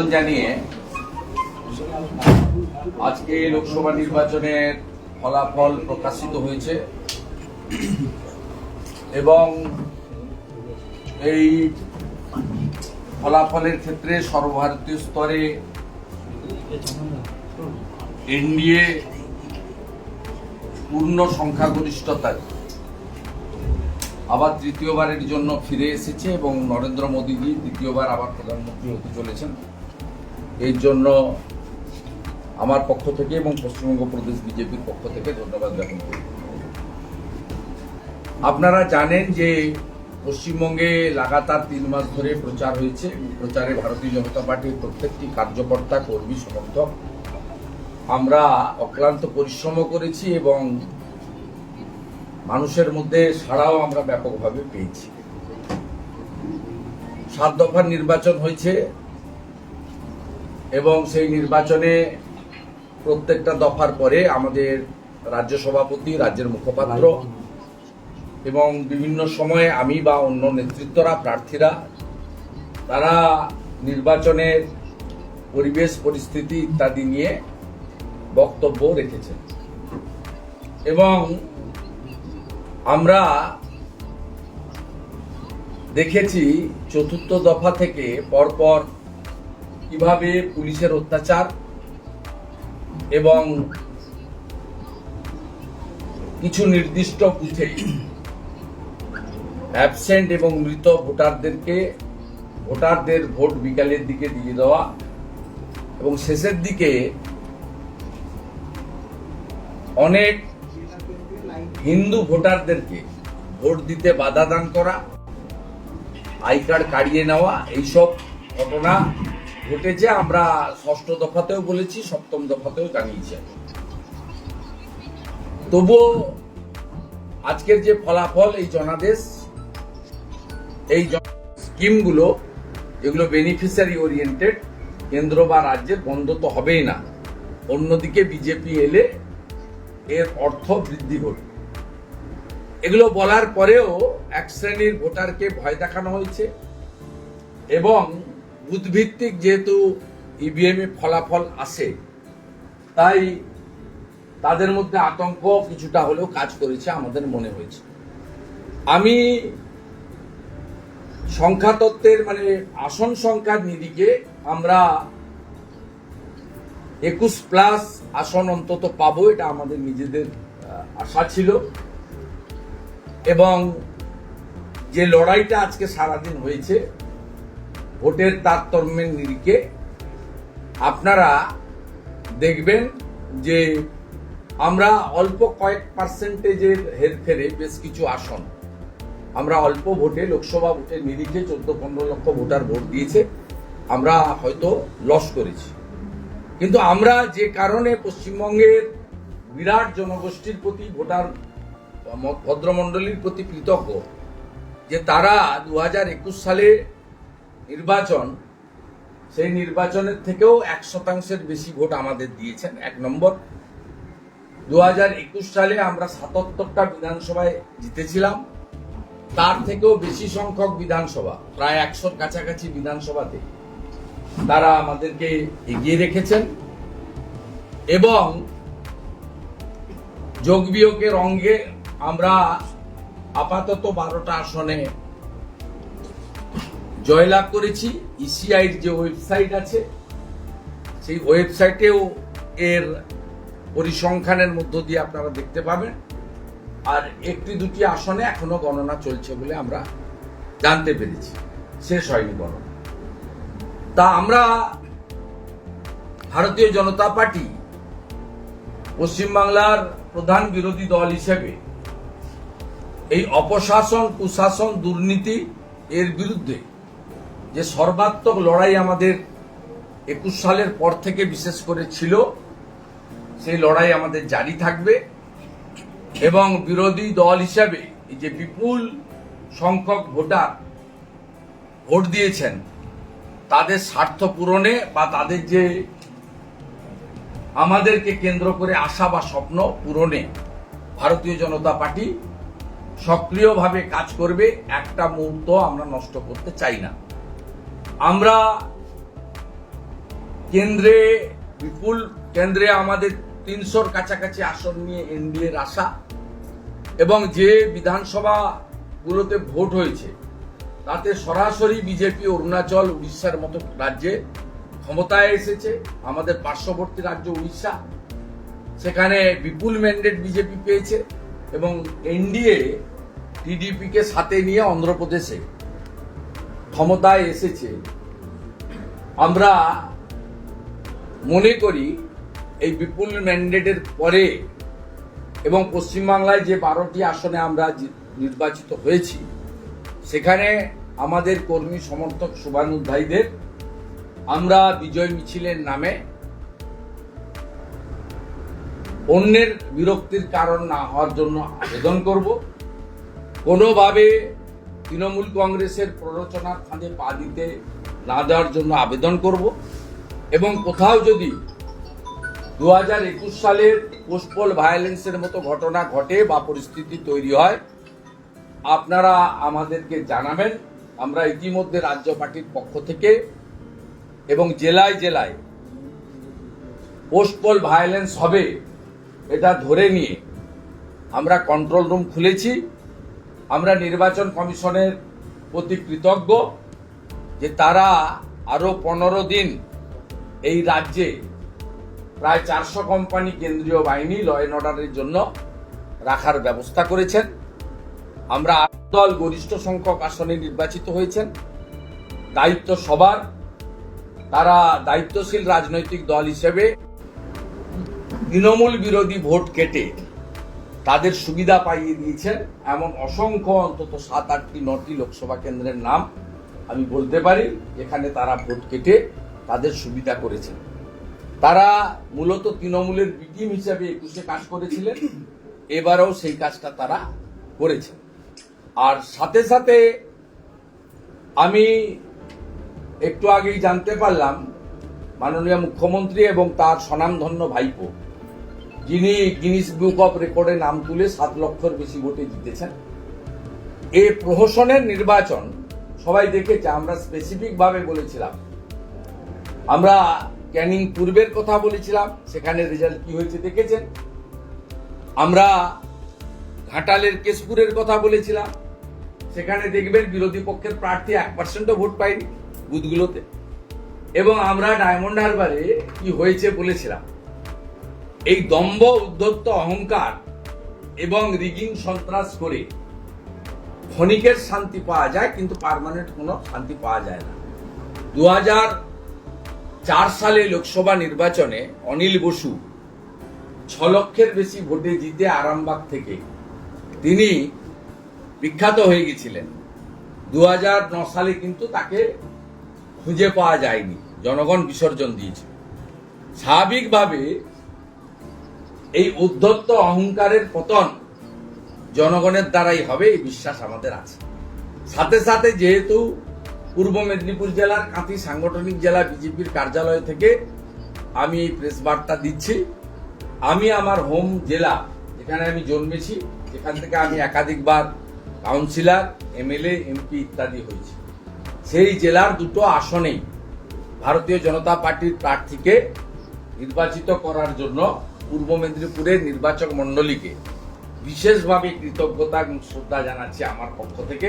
অভিনন্দন জানিয়ে আজকে লোকসভা নির্বাচনের ফলাফল প্রকাশিত হয়েছে এবং এই ফলাফলের ক্ষেত্রে সর্বভারতীয় স্তরে এনডিএ পূর্ণ সংখ্যাগরিষ্ঠতায় আবার তৃতীয়বারের জন্য ফিরে এসেছে এবং নরেন্দ্র মোদীজি দ্বিতীয়বার আবার প্রধানমন্ত্রী হতে চলেছেন। এর জন্য আমার পক্ষ থেকে এবং পশ্চিমবঙ্গ প্রদেশ বিজেপির পক্ষ থেকে ধন্যবাদ জ্ঞাপন করি। আপনারা জানেন যে পশ্চিমবঙ্গে লাগাতার 3 মাস ধরে প্রচার হয়েছে। প্রচারে ভারতীয় জনতা পার্টির প্রত্যেকটি কার্যকর্তা, কর্মী, সমর্থক আমরা অক্লান্ত পরিশ্রম করেছি এবং মানুষের মধ্যে সাড়াও আমরা ব্যাপকভাবে পেয়েছি। 7 দফার নির্বাচন হয়েছে এবং সেই নির্বাচনে প্রত্যেকটা দফার পরে আমাদের রাজ্য সভাপতি, রাজ্যের মুখপাত্র এবং বিভিন্ন সময়ে আমি বা অন্য নেতৃত্বরা, প্রার্থীরা তারা নির্বাচনের পরিবেশ পরিস্থিতি ইত্যাদি নিয়ে বক্তব্য রেখেছেন এবং আমরা দেখেছি 4র্থ দফা থেকে পরপর কিভাবে পুলিশের অত্যাচার এবং কিছু নির্দিষ্ট বুথে অ্যাবসেন্ট এবং মৃত ভোটারদের ভোট বিকালের দিকে দিয়ে দেওয়া এবং শেষের দিকে অনেক হিন্দু ভোটারদেরকে ভোট দিতে বাধা দান করা, আই কার্ড কাড়িয়ে নেওয়া, এইসব ঘটনা ঘটেছে। আমরা 6ষ্ঠ দফাতেও বলেছি, 7ম দফাতেও জানিয়েছি। তবুও আজকের যে ফলাফল, এই জনাদেশ, এই স্কিমগুলো যেগুলো বেনিফিশিয়ারি ওরিয়েন্টেড, কেন্দ্র বা রাজ্যের বন্ধ তো হবেই না, অন্যদিকে বিজেপি এলে এর অর্থ বৃদ্ধি ঘটবে। এগুলো বলার পরেও এক শ্রেণীর ভোটারকে ভয় দেখানো হয়েছে এবং বুথভিত্তিক যেহেতু ইভিএম এ ফলাফল আসে, তাই তাদের মধ্যে আতঙ্ক কিছুটা হলেও কাজ করেছে আমাদের মনে হয়েছে। আমি সংখ্যাতত্ত্বের আসন সংখ্যার নিরিখে আমরা 21+ আসন অন্তত পাবো, এটা আমাদের নিজেদের আশা ছিল এবং যে লড়াইটা আজকে সারাদিন হয়েছে ভোটের তারতম্যের নিরিখে আপনারা দেখবেন যে আমরা অল্প কয়েক পার্সেন্টেজের হেরফেরে বেশ কিছু আসন আমরা অল্প ভোটে, লোকসভা ভোটের নিরিখে 14-15 লক্ষ ভোটার ভোট দিয়েছে, আমরা হয়তো লস করেছি। কিন্তু আমরা যে কারণে পশ্চিমবঙ্গের বিরাট জনগোষ্ঠীর প্রতি, ভোটার ভদ্রমণ্ডলীর প্রতি কৃতজ্ঞ যে তারা 2021 সালে নির্বাচন, সেই নির্বাচনের থেকেও 1% বেশি ভোট আমাদের দিয়েছেন। 1 নম্বর, 2021 সালে আমরা 77টা বিধানসভায় জিতেছিলাম, তার থেকেও বেশি সংখ্যক বিধানসভা, প্রায় 100-র কাছাকাছি বিধানসভাতে তারা আমাদেরকে এগিয়ে রেখেছেন এবং যোগ বিয়োগের অঙ্গে আমরা আপাতত 12টা আসনে জয়লাভ করেছি। ইসিআইর যে ওয়েবসাইট আছে, সেই ওয়েবসাইটেও এর পরিসংখ্যানের মধ্য দিয়ে আপনারা দেখতে পাবেন। আর 1-2টি আসনে এখনো গণনা চলছে বলে আমরা জানতে পেরেছি, শেষ হয়নি গণনা। তা আমরা ভারতীয় জনতা পার্টি পশ্চিমবাংলার প্রধান বিরোধী দল হিসেবে এই অপশাসন, কুশাসন, দুর্নীতি এর বিরুদ্ধে যে সর্বাত্মক লড়াই আমাদের 21 সালের পর থেকে বিশেষ করে ছিল, সেই লড়াই আমাদের জারি থাকবে এবং বিরোধী দল হিসাবে এই যে বিপুল সংখ্যক ভোটার ভোট দিয়েছেন, তাদের স্বার্থ পূরণে বা তাদের যে আমাদেরকে কেন্দ্র করে আশা বা স্বপ্ন পূরণে ভারতীয় জনতা পার্টি সক্রিয়ভাবে কাজ করবে। একটা মুহূর্ত আমরা নষ্ট করতে চাই না। আমরা কেন্দ্রে আমাদের 300-র কাছাকাছি আসন নিয়ে এনডিএর আশা, এবং যে বিধানসভাগুলোতে ভোট হয়েছে তাতে সরাসরি বিজেপি অরুণাচল, উড়িষ্যার মতো রাজ্যে ক্ষমতায় এসেছে। আমাদের পার্শ্ববর্তী রাজ্য উড়িষ্যা, সেখানে বিপুল ম্যান্ডেট বিজেপি পেয়েছে, এবং এনডিএ টিডিপিকে সাথে নিয়ে অন্ধ্রপ্রদেশে ক্ষমতায় এসেছে। আমরা মনে করি এই বিপুল ম্যান্ডেটের পরে এবং পশ্চিমবাংলায় যে 12টি আসনে আমরা নির্বাচিত হয়েছি, সেখানে আমাদের কর্মী সমর্থক শুভানুধ্যায়ীদের আমরা বিজয় মিছিলের নামে অন্যের বিরক্তির কারণ না হওয়ার জন্য আবেদন করব। কোনোভাবে তৃণমূল কংগ্রেসের প্ররোচনার ফাঁদে পা দিতে না দেওয়ার জন্য আবেদন করব, এবং কোথাও যদি 2021 সালের পোস্টপোল ভায়োলেন্সের মতো ঘটনা ঘটে বা পরিস্থিতি তৈরি হয়, আপনারা আমাদেরকে জানাবেন। আমরা ইতিমধ্যে রাজ্য পার্টির পক্ষ থেকে এবং জেলায় জেলায় পোস্টপোল ভায়োলেন্স হবে এটা ধরে নিয়ে আমরা কন্ট্রোল রুম খুলেছি। আমরা নির্বাচন কমিশনের প্রতি কৃতজ্ঞ যে তারা আরো 15 দিন এই রাজ্যে প্রায় 400 কোম্পানি কেন্দ্রীয় বাহিনী ল অ্যান্ড অর্ডারের জন্য রাখার ব্যবস্থা করেছেন। আমরা 8 দল গরিষ্ঠ সংখ্যক আসনে নির্বাচিত হয়েছেন। দায়িত্ব সবার, তারা দায়িত্বশীল রাজনৈতিক দল হিসেবে তৃণমূল বিরোধী ভোট কেটে তাদের সুবিধা পাইয়ে দিয়েছেন। এমন অসংখ্য অন্তত 7-8টি 9টি লোকসভা কেন্দ্রের নাম আমি বলতে পারি যেখানে তারা ভোট কেটে তাদের সুবিধা করেছেন। তারা মূলত তৃণমূলের বিটিম হিসেবে 21-এ কাজ করেছিলেন, এবারেও সেই কাজটা তারা করেছেন। আর সাথে সাথে আমি একটু আগেই জানতে পারলাম মাননীয় মুখ্যমন্ত্রী এবং তার স্বনামধন্য ভাইপো, যিনি গিনিস বুক অফ রেকর্ডে নাম তুলে 7 লক্ষের বেশি ভোটে জিতেছেন। এই প্রহসনের নির্বাচন সবাই দেখেছে। আমরা স্পেসিফিক ভাবে বলেছিলাম, আমরা ক্যানিং পূর্বের কথা বলেছিলাম, সেখানে রেজাল্ট কি হয়েছে দেখেছেন। আমরা ঘাটালের কেশপুরের কথা বলেছিলাম, সেখানে দেখবেন বিরোধী পক্ষের প্রার্থী 1%ও ভোট পায়নি বুথগুলোতে। এবং আমরা ডায়মন্ড হারবারে কি হয়েছে বলেছিলাম। এই দম্ভ, উদ্ধত্ত, অহংকার এবং রিগিং সন্ত্রাস করে ক্ষণিকের শান্তি পাওয়া যায়, কিন্তু পার্মানেন্ট কোনো শান্তি পাওয়া যায় না। 2004 সালে লোকসভা নির্বাচনে অনিল বসু 6 লক্ষের বেশি ভোটে জিতে আরামবাগ থেকে তিনি বিখ্যাত হয়ে গেছিলেন। 2009 সালে কিন্তু তাকে খুঁজে পাওয়া যায়নি, জনগণ বিসর্জন দিয়েছে। স্বাভাবিকভাবে এই উদ্ধত্ত অহংকারের পতন জনগণের দ্বারাই হবে, এই বিশ্বাস আমাদের আছে। সাথে সাথে যেহেতু পূর্ব মেদিনীপুর জেলার কাঁথি সাংগঠনিক জেলা বিজেপির কার্যালয় থেকে আমি এই প্রেস বার্তা দিচ্ছি, আমি আমার হোম জেলা যেখানে আমি জন্মেছি, যেখান থেকে আমি একাধিকবার কাউন্সিলর, এমএলএ, এমপি ইত্যাদি হয়েছি, সেই জেলার 2টো আসনেই ভারতীয় জনতা পার্টির প্রার্থীকে নির্বাচিত করার জন্য পূর্ব মেদিনীপুরের নির্বাচক মণ্ডলীকে বিশেষভাবে কৃতজ্ঞতা এবং শ্রদ্ধা জানাচ্ছি আমার পক্ষ থেকে।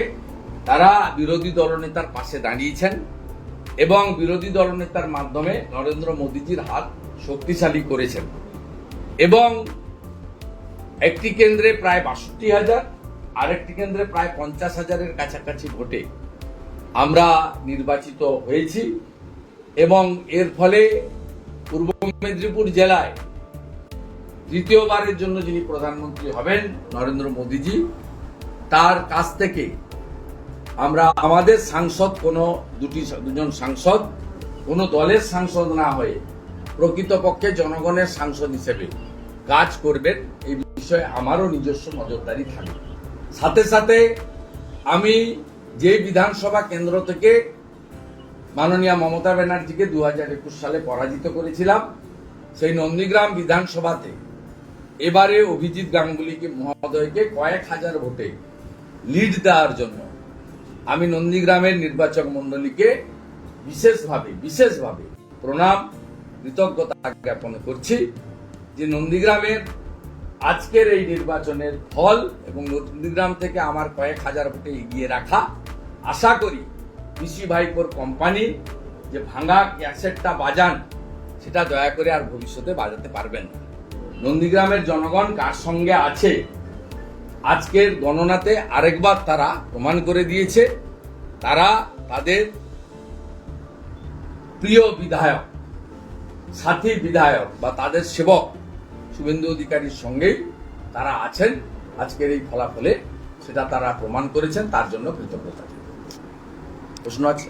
তারা বিরোধী দলনেতার পাশে দাঁড়িয়েছেন এবং বিরোধী দলনেতার মাধ্যমে নরেন্দ্র মোদীজির হাত শক্তিশালী করেছেন। এবং একটি কেন্দ্রে প্রায় 62,000, আরেকটি কেন্দ্রে প্রায় 50,000-এর কাছাকাছি ভোটে আমরা নির্বাচিত হয়েছি। এবং এর ফলে পূর্ব মেদিনীপুর জেলায় তৃতীয়বারের জন্য যিনি প্রধানমন্ত্রী হবেন, নরেন্দ্র মোদীজি, তার কাছ থেকে আমরা আমাদের সাংসদ, দুজন সাংসদ কোনো দলের সাংসদ না হয়ে প্রকৃতপক্ষে জনগণের সাংসদ হিসেবে কাজ করবেন, এই বিষয়ে আমারও নিজস্ব নজরদারি থাকবে। সাথে সাথে আমি যে বিধানসভা কেন্দ্র থেকে মাননীয় মমতা ব্যানার্জিকে 2021 সালে পরাজিত করেছিলাম, সেই নন্দীগ্রাম বিধানসভাতে এবারে অভিজিৎ গাঙ্গুলিকে মহোদয়কে কয়েক হাজার ভোটে লিড দেওয়ার জন্য আমি নন্দীগ্রামের নির্বাচক মণ্ডলীকে বিশেষভাবে প্রণাম কৃতজ্ঞতা জ্ঞাপন করছি যে নন্দীগ্রামের আজকের এই নির্বাচনের ফল এবং নন্দীগ্রাম থেকে আমার কয়েক হাজার ভোটে এগিয়ে রাখা, আশা করি পিসি ভাইপোর কোম্পানি যে ভাঙা ক্যাসেটটা বাজান সেটা দয়া করে আর ভবিষ্যতে বাজাতে পারবেন না। নন্দীগ্রামের জনগণ কার সঙ্গে আছে আজকের গণনাতে আরেকবার তারা প্রমাণ করে দিয়েছে। তারা তাদের প্রিয় বিধায়ক, সাথী বিধায়ক বা তাদের সেবক শুভেন্দু অধিকারীর সঙ্গেই তারা আছেন। আজকের এই ফলাফলে সেটা তারা প্রমাণ করেছেন, তার জন্য কৃতজ্ঞতা। প্রশ্ন আছে?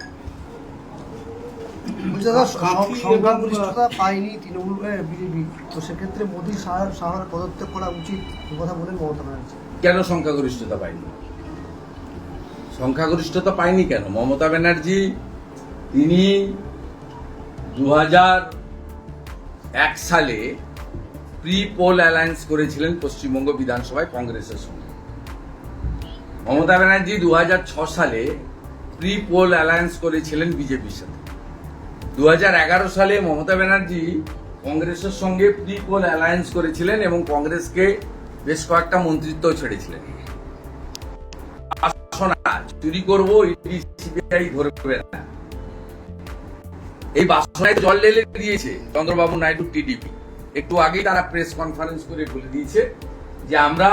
সংখ্যাগরিষ্ঠতা পায়নি তৃণমূল বিজেপি, তো সেক্ষেত্রে মোদী শাহর পদত্যাগ করা উচিত কথা বলেন মমতা ব্যানার্জি। কেন সংখ্যাগরিষ্ঠতা পায়নি? সংখ্যাগরিষ্ঠতা পায়নি কেন? মমতা ব্যানার্জি তিনি 2001 সালে প্রি পোল অ্যালায়েন্স করেছিলেন পশ্চিমবঙ্গ বিধানসভায় কংগ্রেসের সঙ্গে। মমতা ব্যানার্জি 2006 সালে প্রি পোল অ্যালায়েন্স করেছিলেন বিজেপির সাথে। 2011 সালে মমতা ব্যানার্জি কংগ্রেসের সঙ্গে প্রি পোল অ্যালায়েন্স করেছিলেন এবং কংগ্রেসকে বেশ কয়েকটা মন্ত্রিত্ব ছেড়েছিলেন। চুরি করবো, ইডি সিবিআই ধরবে না, এই বাসনায় জল ঢেলে দিয়েছে চন্দ্রবাবু নাইডু টিডিপি। একটু আগেই তারা প্রেস কনফারেন্স করে বলে দিয়েছে যে আমরা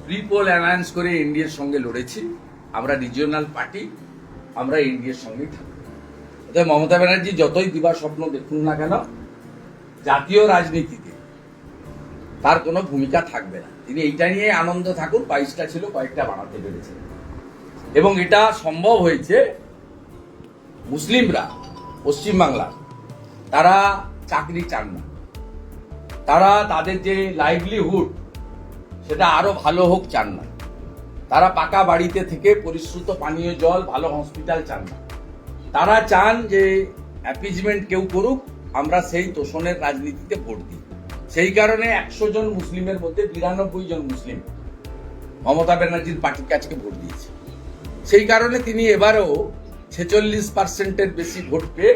প্রি পোল অ্যালায়েন্স করে এনডিএর সঙ্গে লড়েছি, আমরা রিজিওনাল পার্টি, আমরা এনডিএর সঙ্গেই থাকবো। মমতা ব্যানার্জি যতই দিবা স্বপ্ন দেখুন না কেন, জাতীয় রাজনীতিতে তার কোনো ভূমিকা থাকবে না। তিনি এইটা নিয়ে আনন্দ থাকুন, 22টা ছিল, কয়েকটা বাড়াতে পেরেছেন। এবং এটা সম্ভব হয়েছে মুসলিমরা পশ্চিমবাংলা, তারা চাকরি চান না, তারা তাদের যে লাইভলিহুড সেটা আরো ভালো হোক চান না, তারা পাকা বাড়িতে থেকে পরিশ্রুত পানীয় জল, ভালো হসপিটাল চান না। তারা চান যে অ্যাপিজমেন্ট কেউ করুক, আমরা সেই তোষণের রাজনীতিতে ভোট দিই। সেই কারণে 100 জন মুসলিমের মধ্যে 92 জন মুসলিম মমতা ব্যানার্জির পার্টির কাছে ভোট দিয়েছে। সেই কারণে তিনি এবারও 46% বেশি ভোট পেয়ে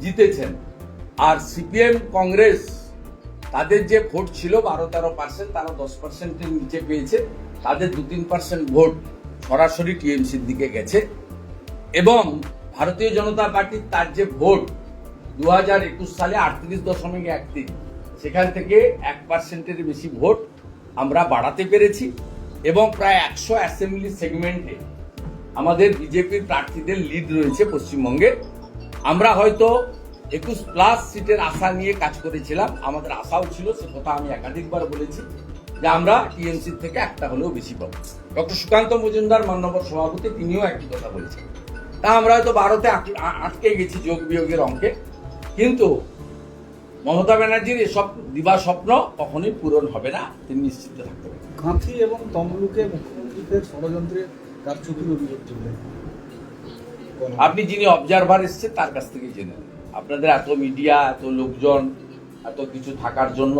জিতেছেন। আর সিপিএম কংগ্রেস তাদের যে ভোট ছিল 12-13%, তারা 10%-এর নিচে পেয়েছে। তাদের 2-3% ভোট সরাসরি টিএমসির দিকে গেছে। এবং ভারতীয় জনতা পার্টির তার যে ভোট 2021 সালে 38.13, সেখান থেকে 1%-এর বেশি ভোট আমরা বাড়াতে পেরেছি। এবং প্রায় 100 অ্যাসেম্বলি সেগমেন্টে আমাদের বিজেপির প্রার্থীদের লিড রয়েছে পশ্চিমবঙ্গে। আমরা হয়তো 21+ সিটের আশা নিয়ে কাজ করেছিলাম, আমাদের আশাও ছিল, সে কথা আমি একাধিকবার বলেছি যে আমরা টিএমসি থেকে একটা হলেও বেশি পাবো। ডক্টর সুকান্ত মজুমদার মাননীয় সভাপতি তিনিও একই কথা বলেছেন। তা আমরা হয়তো 12তে আটকে গেছি যোগ বিয়োগের অঙ্কে, কিন্তু মমতা ব্যানার্জির এসব দিবা স্বপ্ন কখনোই পূরণ হবে না, তিনি নিশ্চিত থাকতে পারেন। কাঁথি এবং তমলুকে মুখ্যমন্ত্রীদের ষড়যন্ত্রে কারচুপির অভিযোগ তুললেন। আপনি যিনি অবজারভার এসছেন তার কাছ থেকে জেনে নেন। আপনাদের এত মিডিয়া, এত লোকজন, এত কিছু থাকার জন্য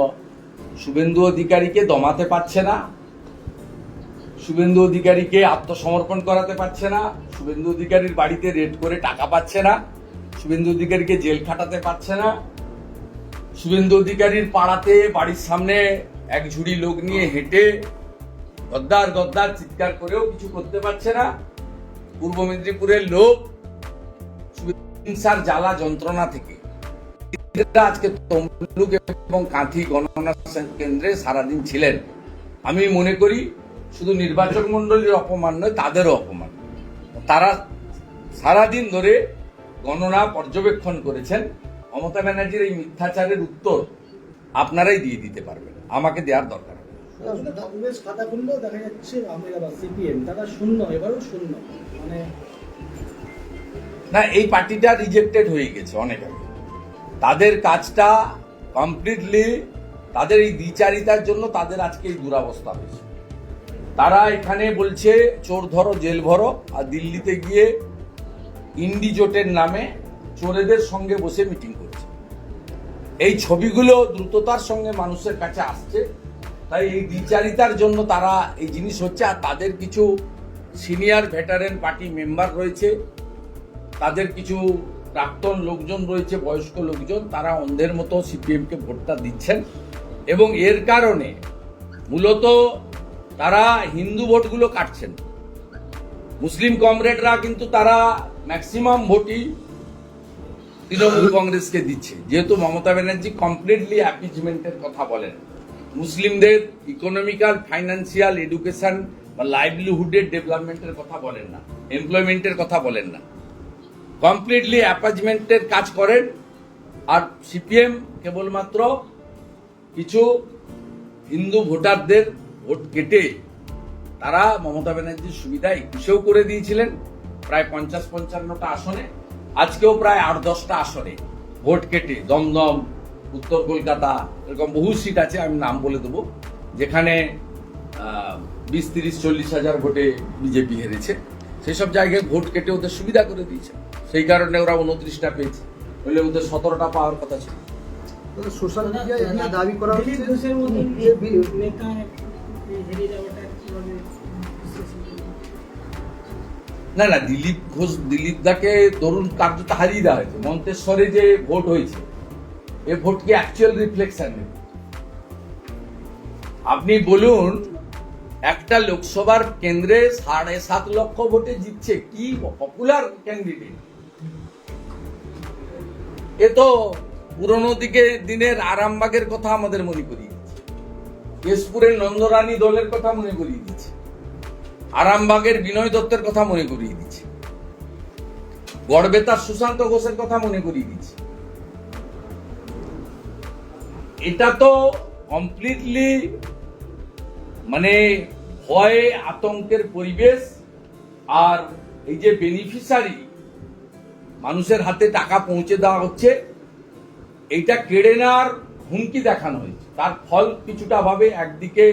শুভেন্দু অধিকারীকে দমাতে পারছে না, শুভেন্দু অধিকারীকে আত্মসমর্পণ করাতে পারছে না, শুভেন্দু অধিকারীর বাড়িতে রেড করে টাকা পাচ্ছে না, শুভেন্দু অধিকারীকে জেল খাটাতে পারছে না, শুভেন্দু অধিকারীর পাড়াতে বাড়ির সামনে এক ঝুড়ি লোক নিয়ে হেঁটে গদ্দার গদ্দার চিৎকার করেও কিছু করতে পারছে না। পূর্ব মেদিনীপুরের লোক হিংসার জ্বালা যন্ত্রণা থেকে আজকে তমলুক এবং কাঁথি গণনা কেন্দ্রে সারাদিন ছিলেন। আমি মনে করি শুধু নির্বাচন মন্ডলীর অপমান নয়, তাদেরও অপমান। তারা সারাদিন ধরে গণনা পর্যবেক্ষণ করেছেন। মমতা ব্যানার্জির এই মিথ্যাচারের উত্তর আপনারাই দিয়ে দিতে পারবেন, আমাকে দেওয়ার দরকার নেই। কংগ্রেস খাতা খুললেও দেখা যাচ্ছে আমিরাবাদ সিপিএম তারা শূন্য, এবারও শূন্য। মানে না, এই পার্টিটা রিজেক্টেড হয়ে গেছে অনেক আগে। তাদের কাজটা কমপ্লিটলি, তাদের এই দ্বিচারিতার জন্য তাদের আজকে এই দুরাবস্থা হয়েছে। তারা এখানে বলছে চোর ধরো জেল ভরো, আর দিল্লিতে গিয়ে ইন্ডিজোটের নামে চোরেদের সঙ্গে বসে মিটিং করছে। এই ছবিগুলো দ্রুততার সঙ্গে মানুষের কাছে আসছে। তাই এই দ্বিচারিতার জন্য তারা এই জিনিস হচ্ছে। আর তাদের কিছু সিনিয়র ভেটারেন পার্টি মেম্বার রয়েছে, তাদের কিছু প্রাক্তন লোকজন রয়েছে, বয়স্ক লোকজন, তারা অন্ধের মতো সিপিএমকে ভোটটা দিচ্ছেন এবং এর কারণে মূলত তারা হিন্দু ভোটগুলো কাটছেন। মুসলিম কমরেডরা কিন্তু তারা ম্যাক্সিমাম ভোটই তৃণমূল কংগ্রেসকে দিচ্ছে, যেহেতু মমতা ব্যানার্জি কমপ্লিটলি অ্যাপিজমেন্টের কথা বলেন, মুসলিমদের ইকোনমিক্যাল, ফাইন্যান্সিয়াল, এডুকেশন বা লাইভলিহুডের ডেভেলপমেন্টের কথা বলেন না, এমপ্লয়মেন্টের কথা বলেন না, কমপ্লিটলি অ্যাপাজমেন্টের কাজ করেন। আর সিপিএম কেবলমাত্র কিছু হিন্দু ভোটারদের ভোট কেটে তারা মমতা ব্যানার্জির সুবিধা 21-এও করে দিয়েছিলেন, প্রায় 50-55টা আসনে, আজকেও প্রায় 8-10টা আসনে ভোট কেটে দমদম, উত্তর কলকাতা, এরকম বহু সিট আছে, আমি নাম বলে দেবো, যেখানে 20-30-40 হাজার ভোটে বিজেপি হেরেছে, সেই সব জায়গায় ভোট কেটে ওদের সুবিধা করে দিয়েছে। সেই কারণে ওরা 29টা পেয়েছে, হলে ওদের 17টা পাওয়ার কথা ছিল। সোশ্যাল মিডিয়ায় একটা দাবি করা হচ্ছে দিলীপ ঘোষের মতন যে নেতা হেরে যাওয়াটা কিভাবে না না, দিলীপ ঘোষ, দিলীপ দাকে তরুণ কার্যত হারিয়ে দেওয়া হয়েছে। মন্তেশ্বরে যে ভোট হয়েছে, এ ভোট কি অ্যাকচুয়াল রিফ্লেকশন? আপনি বলুন, একটা লোকসভার কেন্দ্রে 7.5 লক্ষ ভোটে জিতছে, কি পপুলার ক্যান্ডিডেট! এ তো পুরনো দিনের আরামবাগের কথা আমাদের মনে করিয়ে দিচ্ছে, কেশপুরের নন্দরানী দলের কথা মনে করিয়ে দিচ্ছে, আরামবাগের বিনয় দত্তের কথা মনে করিয়ে দিচ্ছে, গড়বেতার সুশান্ত ঘোষের কথা মনে করিয়ে দিচ্ছে। এটা তো কমপ্লিটলি মানে ভয় আতঙ্কের পরিবেশ। আর এই যে বেনিফিশিয়ারি মানুষের হাতে টাকা পৌঁছে দেওয়া হচ্ছে, এইটা কেড়ে নেওয়ার হুমকি দেখানো হয়েছে। তার ফল কিছুটা ভাবে একদিকে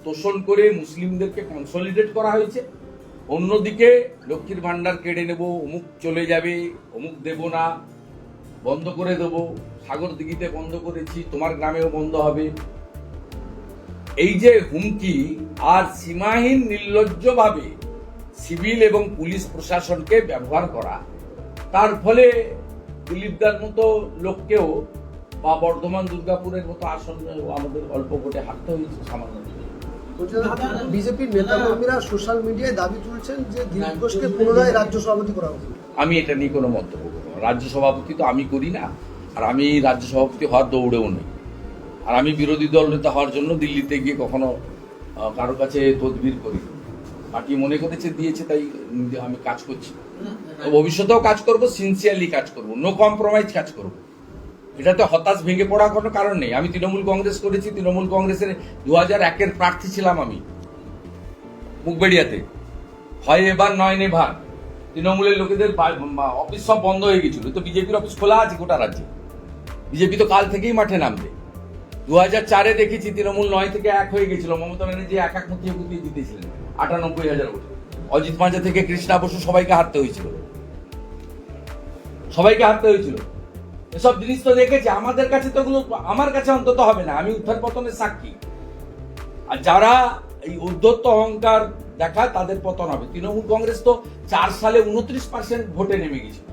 তোষণ করে মুসলিমদেরকে কনসলিডেট করা হয়েছে, অন্যদিকে লক্ষ্মীর ভান্ডার কেড়ে নেব, অমুক চলে যাবে, অমুক দেব না, বন্ধ করে দেব, সাগর দিঘিতে বন্ধ করেছি, তোমার গ্রামেও বন্ধ হবে। এই যে হুমকি আর সীমাহীন নির্লজ্জভাবে সিভিল এবং পুলিশ প্রশাসনকে ব্যবহার করা, তার ফলে দিলীপদার মতো লোককেও বা বর্ধমান দুর্গাপুরের মতো আসন আমাদের অল্প ভোটে হারতে হয়েছে সামান্য। বিজেপির নেতাকর্মীরা সোশ্যাল মিডিয়ায় দাবি তুলছেন যে দিলীপ ঘোষকে পুনরায় রাজ্য সভাপতি করা হবে। আমি এটা নিয়ে কোনো মন্তব্য করব না। রাজ্য সভাপতি তো আমি করি না, আর আমি রাজ্য সভাপতি হওয়ার দৌড়েও নেই। আর আমি বিরোধী দল নেতা হওয়ার জন্য দিল্লিতে গিয়ে কখনো কারো কাছে তদবির করি। পার্টি মনে করেছে দিয়েছে, তাই আমি কাজ করছি, ভবিষ্যতেও কাজ করব, সিনসিয়ারলি কাজ করব, নো কম্প্রোমাইজ কাজ করব। এটাতে হতাশ ভেঙে পড়ার কোনো কারণ নেই। আমি তৃণমূল কংগ্রেস করেছি, তৃণমূল কংগ্রেসের 2001-এর প্রার্থী ছিলাম আমি মুখবেড়িয়াতে, হয় এবার নয় নেভার। তৃণমূলের লোকেদের অফিস সব বন্ধ হয়ে গেছিল, তো বিজেপির অফিস খোলা আছে গোটা রাজ্যে। বিজেপি তো কাল থেকেই মাঠে নামবে। 2004-এ দেখেছি তৃণমূল 9 থেকে 1 হয়ে গেছিল, মমতা ব্যানার্জি এক মুঠিয়ে গুটিয়ে জিতেছিলেন 98,000 ভোটে। অজিত মাঝে থেকে কৃষ্ণা বসু সবাইকে হারতে হয়েছিল, এসব জিনিস তো দেখেছি। আমাদের কাছে তো এগুলো, আমার কাছে অন্তত হবে না, আমি উত্থান পতনের সাক্ষী। আর যারা এই উদ্ধত্ত অহংকার দেখায় তাদের পতন হবে। তৃণমূল কংগ্রেস তো 4 সালে 29% ভোটে নেমে গেছিল,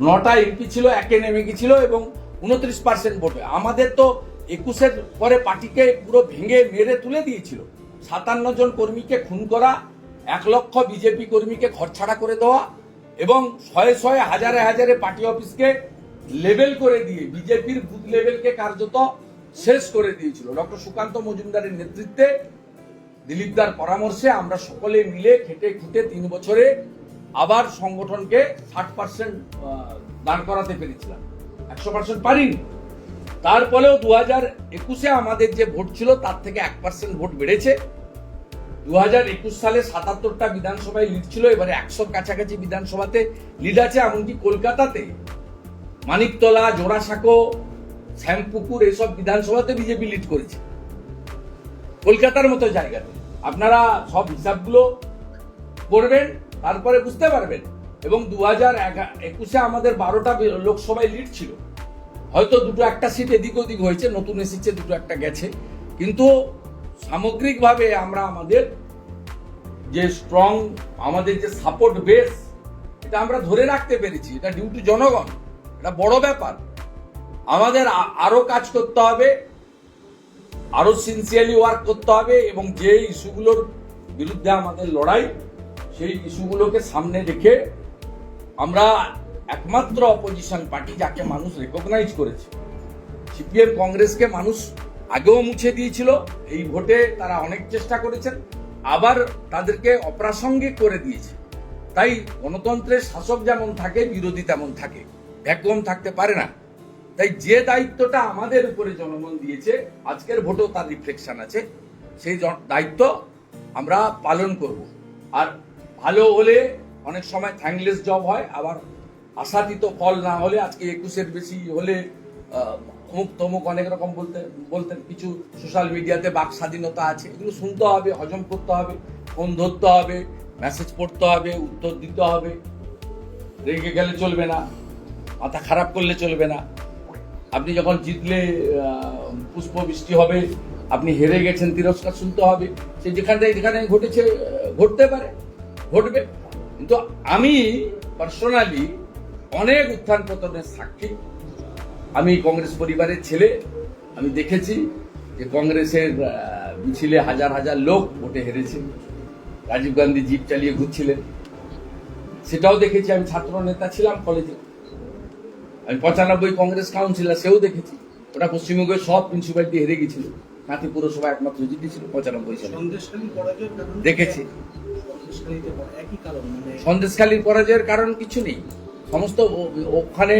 9টা এমপি ছিল, 1-এ নেমে গেছিল এবং 29% ভোটে। আমাদের তো 21-এর পরে পার্টিকে পুরো ভেঙে মেরে তুলে দিয়েছিল। 57 জন কর্মীকে খুন করা, 1 লক্ষ বিজেপি কর্মীকে ঘরছাড়া করে দেওয়া এবং শয়ে হাজারে পার্টি অফিসকে লেবেল করে দিয়ে বিজেপির বুথ লেভেলকে কার্যত শেষ করে দিয়েছিল। ডক্টর সুকান্ত মজুমদারের নেতৃত্বে, দিলীপদার পরামর্শে আমরা সকলে মিলে খেটে খুঁটে 3 বছরে আবার সংগঠনকে 60% দাঁড় করাতে পেরেছিলাম, 100% পারিনি। তারপরেও 2021-এ আমাদের যে ভোট ছিল তার থেকে 1% ভোট বেড়েছে। 2021 সালে 77টা বিধানসভায় লিড ছিল, এবারে 100 কাছাকাছি বিধানসভাতে লিড আছে। এমনকি কলকাতাতে মানিকতলা, জোড়াসাঁকো, শ্যামপুকুর এসব বিধানসভাতে বিজেপি লিড করেছে, কলকাতার মতো জায়গাতে। আপনারা সব হিসাবগুলো করবেন, তারপরে বুঝতে পারবেন। এবং 2021-এ আমাদের 12টা লোকসভায় লিড ছিল, হয়তো 2-1টা সিট এদিক ওদিক হয়েছে, নতুন এসেছে, 2-1টা গেছে, কিন্তু সামগ্রিকভাবে আমরা আমাদের যে স্ট্রং, আমাদের যে সাপোর্ট বেস, এটা আমরা ধরে রাখতে পেরেছি, এটা ডিউ টু জনগণ, এটা বড় ব্যাপার। আমাদের আরো কাজ করতে হবে, আরো সিনসিয়ারলি ওয়ার্ক করতে হবে, এবং যে ইস্যুগুলোর বিরুদ্ধে আমাদের লড়াই, সেই ইস্যুগুলোকে সামনে রেখে আমরা একমাত্র অপোজিশন পার্টি যাকে মানুষ রেকগনাইজ করেছে। সিপিএম কংগ্রেসকে মানুষ আগেও মুছে দিয়েছিল, এই ভোটে তারা অনেক চেষ্টা করেছেন, আবার তাদেরকে অপ্রাসঙ্গিক করে দিয়েছে। তাই গণতন্ত্রের শাসক যেমন থাকে, বিরোধী তেমন থাকে, ভ্যাকুয়াম থাকতে পারে না। তাই যে দায়িত্বটা আমাদের উপরে জনগণ দিয়েছে, আজকের ভোটেও তার রিফ্লেকশন আছে, সেই দায়িত্ব আমরা পালন করব। আর ভালো হলে অনেক সময় থ্যাঙ্কলেস জব হয়, আবার আশাতীত ফল না হলে, আজকে 21-এর বেশি হলে অমুক তমুক অনেক রকম বলতেন। কিছু সোশ্যাল মিডিয়াতে বাক স্বাধীনতা আছে, এগুলো শুনতে হবে, হজম করতে হবে, ফোন ধরতে হবে, মেসেজ পড়তে হবে, উত্তর দিতে হবে। রেগে গেলে চলবে না, মাথা খারাপ করলে চলবে না। আপনি যখন জিতলে পুষ্প বৃষ্টি হবে, আপনি হেরে গেছেন তিরস্কার শুনতে হবে। সে যেখানে ঘটেছে, ঘটতে পারে, ঘটবে। কিন্তু আমি পার্সোনালি অনেক উত্থান পতনের সাক্ষী। আমি কংগ্রেস পরিবারের ছেলে, আমি দেখেছি যে কংগ্রেসের মিছিলে হাজার হাজার লোক ভোটে হেরেছে। রাজীব গান্ধী জিপ চালিয়ে ঘুরছিলেন, সেটাও দেখেছি। আমি ছাত্র নেতা ছিলাম কলেজে, আমি 95 কংগ্রেস কাউন্সিলর, সেও দেখেছি। ওটা পশ্চিমবঙ্গের সব প্রিন্সিপালিটি হেরে গেছিল, কাঁথি পুরসভা একমাত্র জিতেছিল 95 সালে, দেখেছি। সন্দেশখালীর পরাজয়ের কারণ কিছু নেই, সমস্ত ওখানে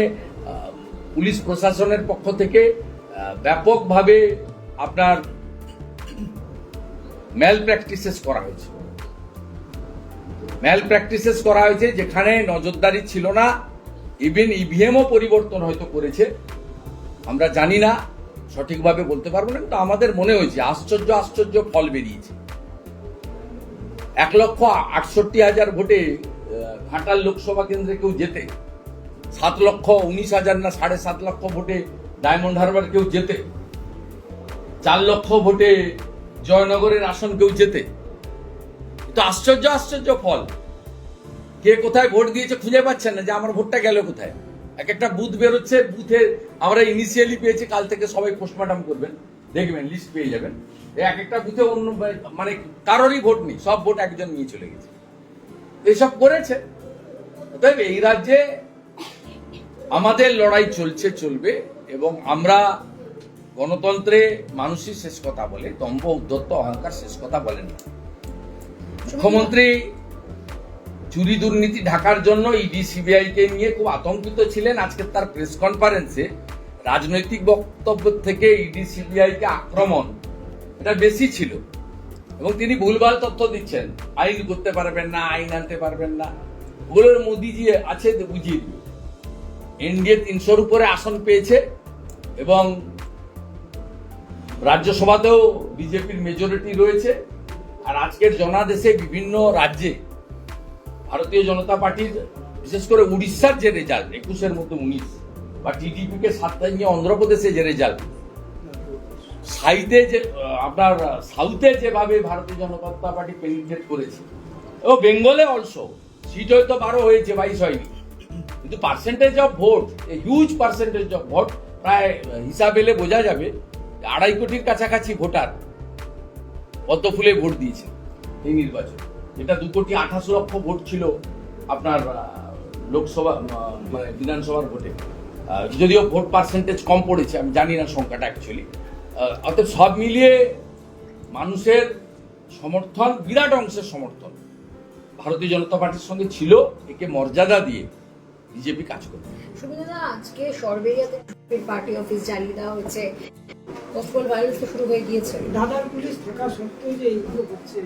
পুলিশ প্রশাসনের পক্ষ থেকে ব্যাপকভাবে আপনার ম্যাল প্র্যাকটিসেস করা হয়েছে, যেখানে নজরদারি ছিল না। ইভেন ইভিএমও পরিবর্তন হয়তো করেছে, আমরা জানি না, সঠিকভাবে বলতে পারবো না। কিন্তু আমাদের মনে হয়েছে আশ্চর্য ফল বেরিয়েছে। 1,68,000 ভোটে ঘাটাল লোকসভা কেন্দ্রে কেউ জেতে, 7,19,000 না 7.5 লক্ষ ভোটে ডায়মন্ড হারবার কেউ জেতে, 4 লক্ষ ভোটে জয়নগরের আসন কেউ জেতে। তো আশ্চর্য ফল। কে কোথায় ভোট দিয়েছে খুঁজে পাচ্ছেন না, যে আমার ভোটটা গেল কোথায়। এক একটা বুথ বেরোচ্ছে, বুথে আমরা ইনিশিয়ালি পেয়েছি, কাল থেকে সবাই পোস্টমর্টম করবেন, দেখবেন লিস্ট পেয়ে যাবেন। এক একটা বুথে অন্য মানে কারোরই ভোট নেই, সব ভোট একজন নিয়ে চলে গেছে। এইসব করেছে। অতএব এই রাজ্যে আমাদের লড়াই চলবে, এবং আমরা গণতন্ত্রে মানুষই শেষ কথা বলে, দম্ভ উদ্ধত্ত অহংকার শেষ কথা বলেন না। মুখ্যমন্ত্রী চুরি দুর্নীতি ঢাকার জন্য ইডি সিবিআই কে নিয়ে খুব আতঙ্কিত ছিলেন। আজকে তার প্রেস কনফারেন্সে রাজনৈতিক বক্তব্য থেকে ইডি সিবিআই কে আক্রমণ এটা বেশি ছিল, এবং তিনি ভুলভাল তথ্য দিচ্ছেন, আইন করতে পারবেন না, আইন আনতে পারবেন না। ওগুলোর মোদিজি আছে বুঝিয়ে দিবে। এনডিএ 300-র উপরে আসন পেয়েছে, এবং রাজ্যসভাতেও বিজেপির মেজরিটি রয়েছে। আর আজকের জনাদেশে বিভিন্ন রাজ্যে ভারতীয় জনতা পার্টির, বিশেষ করে উড়িষ্যার যে রেজাল্ট 21-এর মধ্যে 19, বা টিডিপি কে 7টা নিয়ে অন্ধ্রপ্রদেশে যে রেজাল্ট, সাউথে যেভাবে ভারতীয় জনতা পার্টি পেনিট্রেট করেছে, ও বেঙ্গলে অলসো সিট হয়তো 12 হয়েছে, 22 হয়নি, কিন্তু percentage of vote, huge percentage of vote, প্রায় হিসাব এলে বোঝা যাবে 2.5 কোটির কাছাকাছি ভোটার পদ্ম ফুলে ভোট দিয়েছে এই নির্বাচন। এটা 2,28,00,000 ভোট ছিল আপনার লোকসভা মানে বিধানসভার ভোটে, যদিও ভোট পার্সেন্টেজ কম পড়েছে, আমি জানি না সংখ্যাটা অ্যাকচুয়ালি। অর্থাৎ সব মিলিয়ে মানুষের সমর্থন, বিরাট অংশের সমর্থন ভারতীয় জনতা পার্টির সঙ্গে ছিল। একে মর্যাদা দিয়ে বিজেপি কাজ করবে। সুবিধা আজকে সরবেরিয়াতে পার্টি অফিস জ্বালিয়ে দেওয়া হয়েছে, পসিবল ভাইরাস তো শুরু হয়ে গিয়েছে। দাদার পুলিশ থাকা সত্ত্বেও যে এইগুলো হচ্ছে,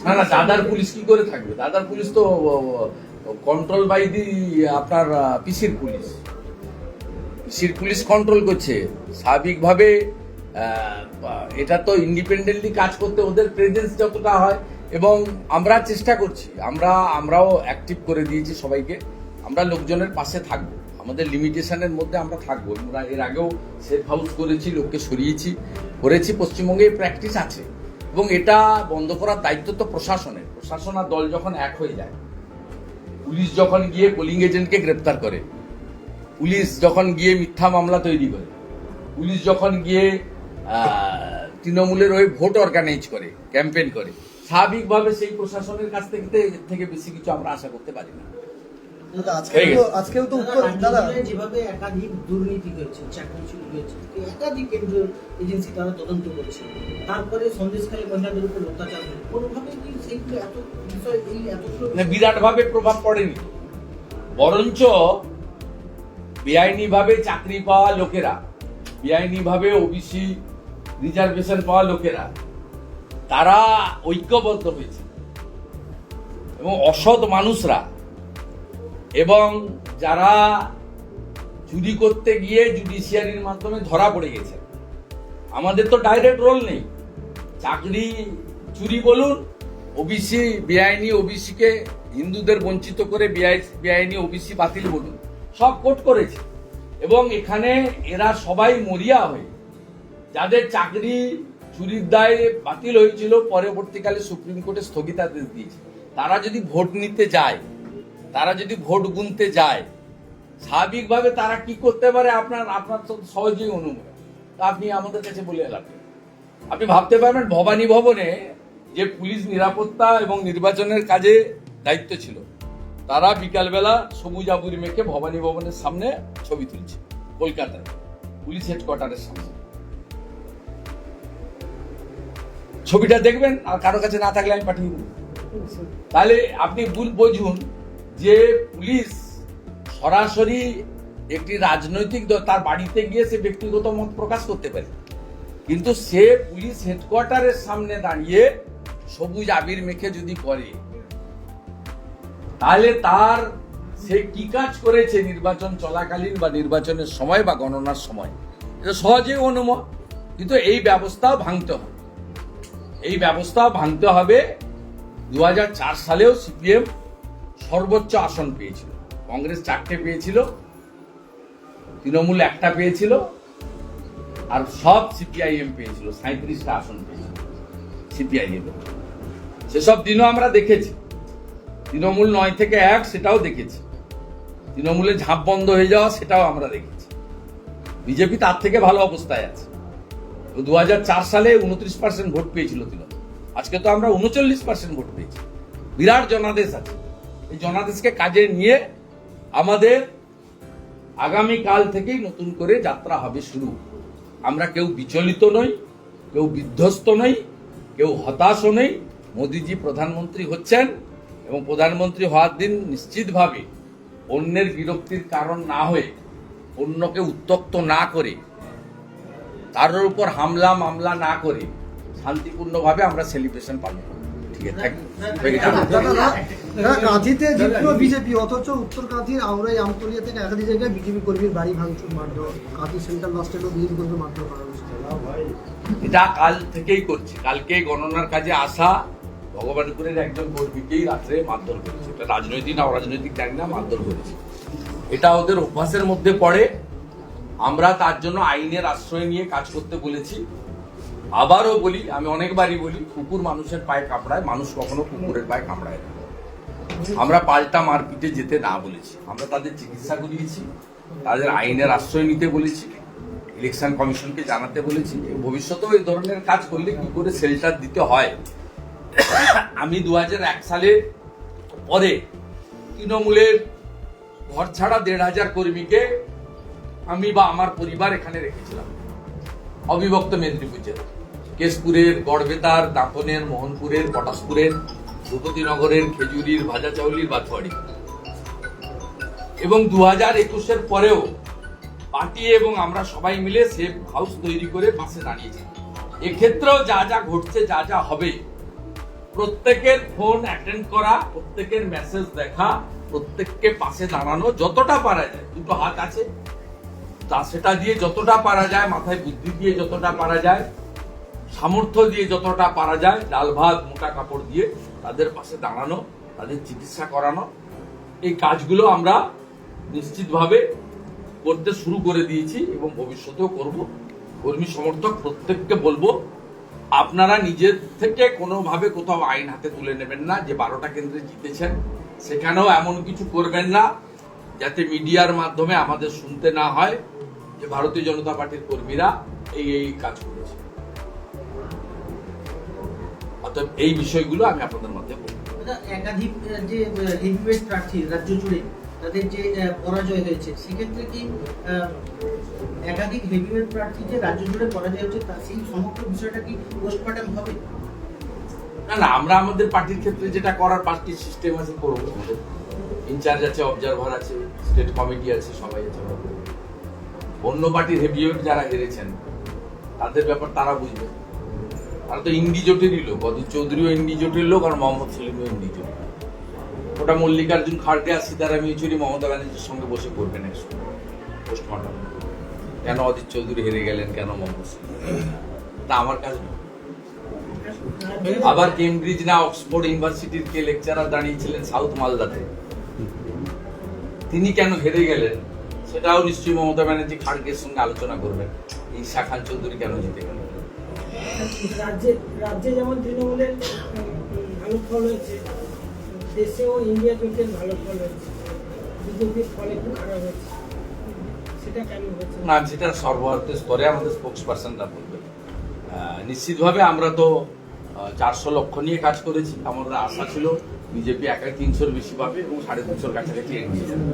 না দাদার পুলিশ কি করে থাকবে? দাদার পুলিশ তো কন্ট্রোল বাই দি আপনার পিসির পুলিশ কন্ট্রোল করছে স্বাভাবিকভাবে। এটা তো ইন্ডিপেন্ডেন্টলি কাজ করতে ওদের প্রেজেন্স যতটা হয়, এবং আমরা চেষ্টা করছি, আমরাও অ্যাক্টিভ করে দিয়েছি সবাইকে। আমরা লোকজনের পাশে থাকবো, আমাদের লিমিটেশনের মধ্যে আমরা থাকবো। আমরা এর আগেও সেফ হাউস করেছি, লোককে সরিয়েছি, করেছি। পশ্চিমবঙ্গে প্র্যাকটিস আছে, এবং এটা বন্ধ করার দায়িত্ব তো প্রশাসনের। প্রশাসন আর দল যখন এক হয়ে যায়, পুলিশ যখন গিয়ে পোলিং এজেন্টকে গ্রেপ্তার করে, পুলিশ যখন গিয়ে মিথ্যা মামলা তৈরি করে, পুলিশ যখন গিয়ে তৃণমূলের ওই ভোট অর্গানাইজ করে, ক্যাম্পেইন করে, স্বাভাবিকভাবে সেই প্রশাসনের কাছ থেকে এর থেকে বেশি কিছু আমরা আশা করতে পারি না। আজকেও তো উত্তর দাদা যেভাবে একাধিক দুর্নীতি হয়েছে, চাকরি চুরি হয়েছে, একাধিক কেন্দ্রীয় এজেন্সি তারা তদন্ত করেছে, তারপরে সন্দেশখালী মহিলাদের উপর অত্যাচার হয়, কোনোভাবে কি সেইগুলো এত বিষয় এই এতগুলো বিরাট ভাবে প্রভাব পড়েনি, বরঞ্চ বেআইনি ভাবে চাকরি পাওয়া লোকেরা, বেআইনি ভাবে ওবিসি রিজার্ভেশন পাওয়া লোকেরা তারা ঐক্যবদ্ধ হয়েছে এবং অসৎ মানুষরা এবং যারা চুরি করতে গিয়ে জুডিশিয়ারির মাধ্যমে ধরা পড়ে গেছে। আমাদের তো ডাইরেক্ট রোল নেই, চাকরি চুরি বলুন, ওবিসি বেআইনি ওবিসিকে হিন্দুদের বঞ্চিত করে বেআইনি ওবিসি বাতিল বলুন, সব কোর্ট করেছে এবং এখানে এরা সবাই মরিয়া হয়ে যাদের চাকরি চুরির দায়ে বাতিল হয়েছিল পরবর্তীকালে সুপ্রিম কোর্টে স্থগিতাদেশ দিয়েছে, তারা যদি ভোট নিতে যায়, তারা যদি ভোট গুনতে যায়, স্বাভাবিকভাবে তারা কি করতে পারে আপনার তো সহজেই অনুমান, আপনি আমাদের কাছে বলে এলাম। আপনি ভাবতে পারবেন ভবানী ভবনে যে পুলিশ নিরাপত্তা এবং নির্বাচনের কাজে দায়িত্ব ছিল, তারা বিকালবেলা সবুজ আবুরি মেখে ভবানী ভবনের সামনে ছবি তুলছে, কলকাতায় পুলিশ হেডকোয়ার্টারের সামনে। ছবিটা দেখবেন, আর কারো কাছে না থাকলে আমি পাঠিয়ে দেব। তাহলে আপনি বুঝুন যে পুলিশ সরাসরি একটি রাজনৈতিক দল তার বাড়িতে গিয়ে সে ব্যক্তিগত মত প্রকাশ করতে পারে, কিন্তু সে পুলিশ হেডকোয়ার্টারের সামনে দাঁড়িয়ে সবুজ আবির মেখে যদি করে, তাহলে তার সে কি কাজ করেছে নির্বাচন চলাকালীন বা নির্বাচনের সময় বা গণনার সময়, এটা সহজেই অনুমান। কিন্তু এই ব্যবস্থাও ভাঙতে হবে, এই ব্যবস্থাও ভাঙতে হবে। 2004 সালেও সিপিএম সর্বোচ্চ আসন পেয়েছিল, কংগ্রেস 4টে পেয়েছিল, তৃণমূল 1টা পেয়েছিল, আর সব সিপিআইএম পেয়েছিল, 37টা আসন পেয়েছিল সিপিআইএম। সেসব দিনও আমরা দেখেছি, তৃণমূল 9 থেকে 1 সেটাও দেখেছি, তৃণমূলের ঝাঁপ বন্ধ হয়ে যাওয়া সেটাও আমরা দেখেছি। বিজেপি তার থেকে ভালো অবস্থায় আছে। 2004 সালে 29% ভোট পেয়েছিল তৃণমূল, আজকে তো আমরা 39% ভোট পেয়েছি। বিরাট জনাদেশ আছে, এই জনাদেশকে কাজে নিয়ে আমাদের আগামী কাল থেকেই নতুন করে যাত্রা হবে শুরু। আমরা কেউ বিচলিত নই, কেউ বিধ্বস্ত নই, কেউ হতাশও নেই। মোদিজি প্রধানমন্ত্রী হচ্ছেন এবং প্রধানমন্ত্রী হওয়ার দিন নিশ্চিতভাবে অন্যের বিরক্তির কারণ না হয়ে, অন্যকে উত্তক্ত না করে, কারোর উপর হামলা মামলা না করে শান্তিপূর্ণভাবে আমরা সেলিব্রেশন পালন করব। ঠিক আছে, কাঁথিতে জিতলো বিজেপি, অথচ উত্তর কাঁথির আউরাই আমতলিয়া থেকে একাধিক জায়গায় বিজেপি কর্মীর বাড়ি ভাঙচুর, মারধর, কাঁথি সেন্ট্রাল বাস স্ট্যান্ডও বিজেপি কর্মী মারধর করা হয়েছে। এটা কাল থেকেই করছে, কালকে গণনার কাজে আসা ভগবানপুরের একজন কর্মীকেই রাত্রে মারধর করেছে। এটা রাজনৈতিক না অরাজনৈতিক জানি না, মারধর করেছে। এটা ওদের অভ্যাসের মধ্যে পড়ে। আমরা তার জন্য আইনের আশ্রয় নিয়ে কাজ করতে বলেছি। আবারও বলি, আমি অনেকবারই বলি, কুকুর মানুষের পায়ে কামড়ায়, মানুষ কখনো কুকুরের পায়ে কামড়ায় না। আমরা পাল্টা মারপিটে যেতে না বলেছি, আমরা তাদের চিকিৎসা করিয়েছি, তাদের আইনের আশ্রয় নিতে বলেছি, ইলেকশন কমিশনকে জানাতে বলেছি। ভবিষ্যতেও এই ধরনের কাজ করলে কি করে শেল্টার দিতে হয়। আমি 2001 সালে পরে তৃণমূলের ঘর ছাড়া 1,500 কর্মীকে আমি বা আমার পরিবার এখানে রেখেছিলাম, অবিভক্ত মেদিনীপুর জেলা, কেশপুরের, গড়বেতার, দাঁতনের, মোহনপুরের, পটাশপুরের, ভূপতিনগরের, খেজুরির, ভাজাচাউলির, বাথুয়াড়ি। এবং 2021-এর পরেও পার্টি এবং আমরা সবাই মিলে সেফ হাউস তৈরি করে পাশে দাঁড়িয়েছি। এক্ষেত্রেও যা যা ঘটছে, যা যা হবে, প্রত্যেকের ফোন অ্যাটেন্ড করা, প্রত্যেকের মেসেজ দেখা, প্রত্যেককে পাশে দাঁড়ানো, যতটা পারা যায়, দুটো হাত আছে তা সেটা দিয়ে যতটা পারা যায়, মাথায় বুদ্ধি দিয়ে যতটা পারা যায়, সামর্থ্য দিয়ে যতটা পারা যায়, ডাল ভাত মোটা কাপড় দিয়ে তাদের পাশে দাঁড়ানো, তাদের চিকিৎসা করানো, এই কাজগুলো আমরা নিশ্চিতভাবে করতে শুরু করে দিয়েছি এবং ভবিষ্যতেও করব। কর্মী সমর্থক প্রত্যেককে বলবো, আপনারা নিজের থেকে কোনোভাবে কোথাও আইন হাতে তুলে নেবেন না। যে 12টা কেন্দ্রে জিতেছেন সেখানেও এমন কিছু করবেন না যাতে মিডিয়ার মাধ্যমে আমাদের শুনতে না হয় যে ভারতীয় জনতা পার্টির কর্মীরা এই কাজ করেছে। অতএব এই বিষয়গুলো আমি আপনাদের মধ্যে বলবো। একাধিক যে হেভিওয়েট প্রার্থী রাজ্য জুড়ে তাদের যে পরাজয় হয়েছে, সেক্ষেত্রে কি একাধিক হেভিওয়েট প্রার্থী যে রাজ্য জুড়ে পরাজয় হয়েছে তা সেই সমগ্র বিষয়টা কি পোস্টমর্টম হবে? না, আমরা আমাদের পার্টির ক্ষেত্রে যেটা করার পার্টির সিস্টেম আছে করবো। আমাদের ইনচার্জ আছে, অবজারভার আছে, স্টেট কমিটি আছে, সবাই আছে। অন্য পার্টির হেভিওয়েট যারা হেরেছেন তাদের ব্যাপার তারা বুঝবে। তারা তো ইন্ডি জোটেরই লোক, অধীর চৌধুরীও ইন্ডি জোটের লোক, আর মোহাম্মদ সেলিমও ইন্ডি জোট। ওটা মল্লিকার্জুন খাড়গে আর সীতারাম ইয়েচুরি মমতা ব্যানার্জির সঙ্গে বসে করবেন পোস্টমর্টম। কেন অধীর চৌধুরী হেরে গেলেন, কেন মোহাম্মদ সেলিম, তা আমার কাজ নয়। আবার কেমব্রিজ না অক্সফোর্ড ইউনিভার্সিটির কে লেকচারার দাঁড়িয়েছিলেন সাউথ মালদাতে, তিনি কেন হেরে গেলেন সেটাও নিশ্চয়ই মমতা ব্যানার্জি খাড়গের সঙ্গে আলোচনা করবেন। ঈশা খান চৌধুরী কেন জিতে গেলেন। রাজ্যে যেমন তৃণমূলের ভালো ফল হয়েছে, দেশেও ইন্ডিয়া জোটের ভালো ফল হয়েছে, বিজেপির ফল একটু খারাপ হয়েছে, সেটা কেমন হয়েছে? না, সেটা সর্বভারতীয় স্তরে আমাদের স্পোক্স পার্সনরা বলবে। নিশ্চিতভাবে আমরা তো 400 লক্ষ নিয়ে কাজ করেছি। আমাদের আশা ছিল বিজেপি একাই 300-র বেশি পাবে এবং 350-র কাছাকাছি এগিয়ে যাবে।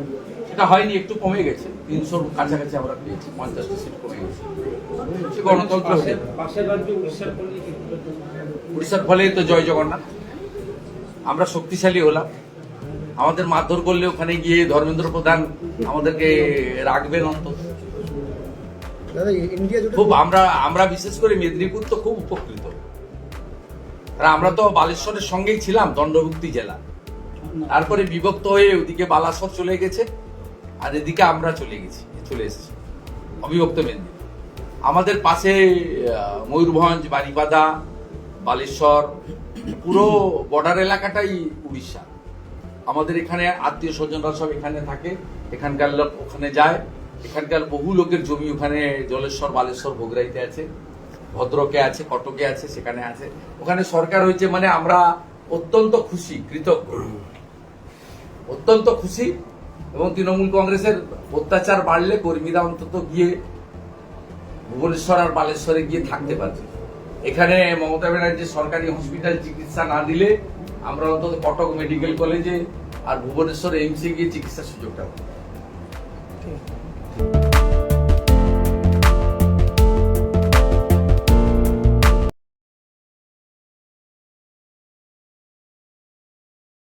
সেটা হয়নি, একটু কমে গেছে। 300-র কাছাকাছি আমরা পেয়েছি, 50টা সিট কমে গেছে। সে গণতন্ত্র হয়ে উড়িষ্যার ফলে তো জয় জগন্নাথ, আমরা শক্তিশালী হলাম। আমাদের মারধর করলে ওখানে গিয়ে ধর্মেন্দ্র প্রধান আমাদেরকে রাখবেন অন্তত। দাদা ইন্ডিয়া জোটের খুব আমরা বিশেষ করে মেদিনীপুর তো খুব উপকৃত। আর আমরা তো বালেশ্বরের সঙ্গেই ছিলাম, দণ্ডভুক্তি জেলা। তারপরে বিভক্ত হয়ে ওদিকে বালাসর চলে গেছে, আর এদিকে আমরা চলে এসেছি অবিভক্ত মেদিনীপুর। আমাদের পাশে ময়ূরভঞ্জ, বারিপাদা, বালেশ্বর, পুরো বর্ডার এলাকাটাই উড়িষ্যা। আমাদের এখানে আত্মীয় স্বজনরা সব এখানে থাকে, এখানকার লোক ওখানে যায়। এখানকার বহু লোকের জমি ওখানে জলেশ্বর, বালেশ্বর, ভোগরাইতে আছে, ভদ্রকে আছে, কটকে আছে, সেখানে আছে। ওখানে সরকার হয়েছে, মানে আমরা অত্যন্ত খুশি, কৃতজ্ঞ, অত্যন্ত খুশি। এবং তৃণমূল কংগ্রেসের অত্যাচার বাড়লে কর্মীরা অন্তত গিয়ে ভুবনেশ্বর আর বালেশ্বরে গিয়ে থাকতে পারবে। এখানে মমতা ব্যানার্জি সরকারি হসপিটাল চিকিৎসা না দিলে আমরা অন্তত কটক মেডিকেল কলেজে আর ভুবনেশ্বর এইমসে গিয়ে চিকিৎসার সুযোগটা পাবো।